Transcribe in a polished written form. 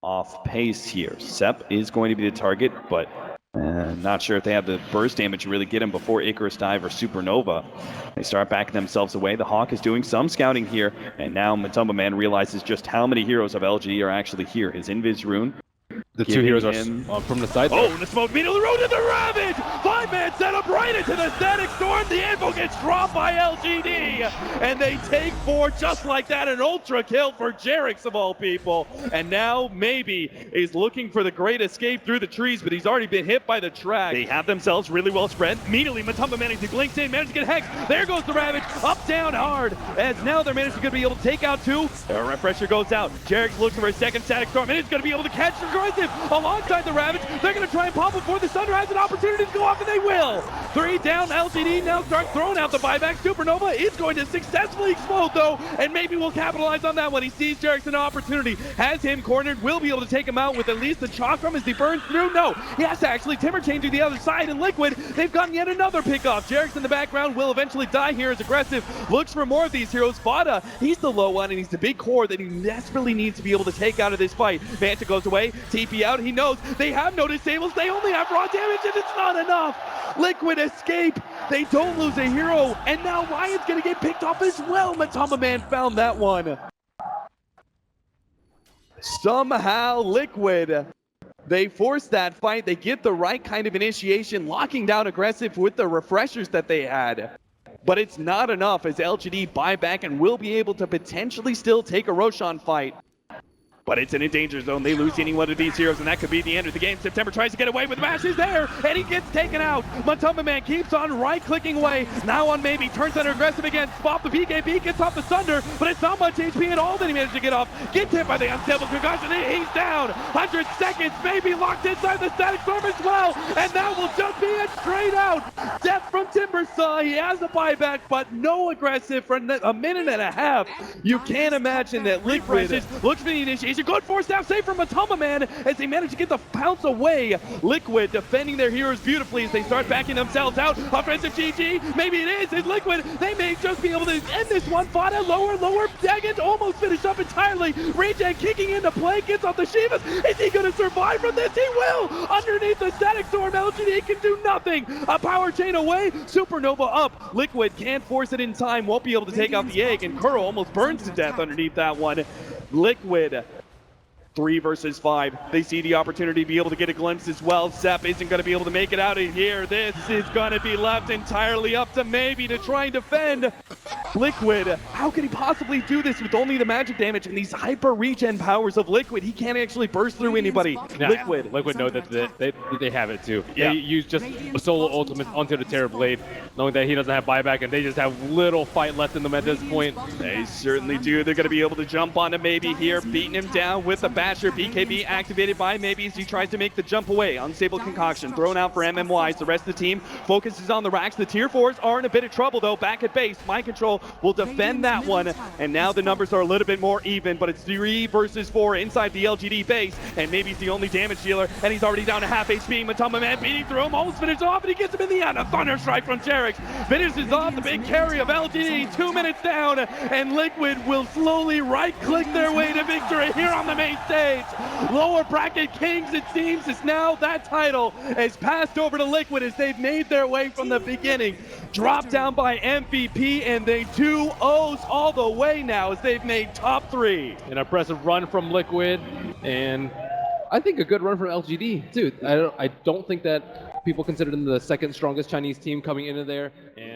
off pace here. Sep is going to be the target, but not sure if they have the burst damage to really get him before Icarus Dive or Supernova. They start backing themselves away. The Hawk is doing some scouting here, and now Matumba Man realizes just how many heroes of LGD are actually here. His Invis rune. The two heroes are from the side. Oh, the smoke immediately rode to the Ravage! 5-man setup right into the Static Storm. The Anvil gets dropped by LGD, and they take 4 just like that. An ultra kill for Jerix of all people. And now maybe is looking for the great escape through the trees, but he's already been hit by the track. They have themselves really well spread. Immediately, Matumba managed to link in, managed to get Hex. There goes the Ravage, up, down, hard. As now they're managed to be able to take out 2. The refresher goes out. Jerix looking for a second Static Storm, and he's going to be able to catch the Aggressive alongside the Ravage. They're going to try and pop before the Thunder has an opportunity to go off, and they will. 3 down. LGD now start throwing out the buyback. Supernova is going to successfully explode, though, and maybe we'll capitalize on that one. He sees Jerix an opportunity, has him cornered, will be able to take him out with at least the Chakram as he burns through. No, he has to actually Timber Chain to the other side, and Liquid, they've gotten yet another pickoff. Jerix in the background will eventually die here as Aggressive looks for more of these heroes. Vada, he's the low one, and he's the big core that he desperately needs to be able to take out of this fight. Vanta goes away, TP out. He knows they have no disables. They only have raw damage, and it's not enough. Liquid escape. They don't lose a hero, and now Ryan's gonna get picked off as well. Matumba Man found that one. Somehow Liquid, they force that fight. They get the right kind of initiation, locking down Aggressive with the refreshers that they had. But it's not enough as LGD buy back and will be able to potentially still take a Roshan fight. But it's in a danger zone. They lose any one of these heroes, and that could be the end of the game. September tries to get away, but the Bash is there, and he gets taken out. Matumba Man keeps on right-clicking away. Now on maybe, turns under Aggressive again. Spot the BKB, gets off the Thunder, but it's not much HP at all that he managed to get off. Gets hit by the unstable concussion, and he's down. 100 seconds, maybe locked inside the Static Storm as well, and that will just be a straight out death from Timbersaw. He has a buyback, but no Aggressive for a minute and a half. You can't imagine that Liquid looks for the initiation. Good force down save from Matumba Man as they manage to get the pounce away. Liquid defending their heroes beautifully as they start backing themselves out. Offensive GG, maybe it is. It's Liquid. They may just be able to end this one. Fada lower, Daggett almost finished up entirely. Regen kicking into play, gets off the Shivas. Is he going to survive from this? He will! Underneath the Static Storm, LGD can do nothing. A power chain away, Supernova up. Liquid can't force it in time, won't be able to take out the egg, and Kuro almost burns to death underneath that one. Liquid 3 versus 5. They see the opportunity to be able to get a glimpse as well. Sep isn't going to be able to make it out of here. This is going to be left entirely up to maybe to try and defend. Liquid, how could he possibly do this with only the magic damage and these hyper regen powers of Liquid? He can't actually burst through anybody. Liquid know that they have it too. Yeah. They use just a solo ultimate onto the Terror Blade, knowing that he doesn't have buyback, and they just have little fight left in them at this point. They certainly do. They're going to be able to jump onto maybe here, beating him down with the Basher. BKB activated by maybe as he tries to make the jump away. Unstable concoction thrown out for MMYs. The rest of the team focuses on the racks. The tier 4s are in a bit of trouble though. Back at base, Mind Control will defend that one. And now the numbers are a little bit more even, but it's 3 versus 4 inside the LGD base. And maybe he's the only damage dealer, and he's already down to half HP. Matumba Man beating through him, almost finishes off, and he gets him in the end. A Thunder Strike from Jerix finishes off the big carry of LGD. 2 minutes down, and Liquid will slowly right-click their way to victory here on the main stage. Lower bracket kings, it seems, is now that title has passed over to Liquid as they've made their way from the beginning. Dropped down by MVP, and they 2-0s all the way now as they've made top 3. An impressive run from Liquid, and I think a good run from LGD too. I don't think that people consider them the second strongest Chinese team coming into there. And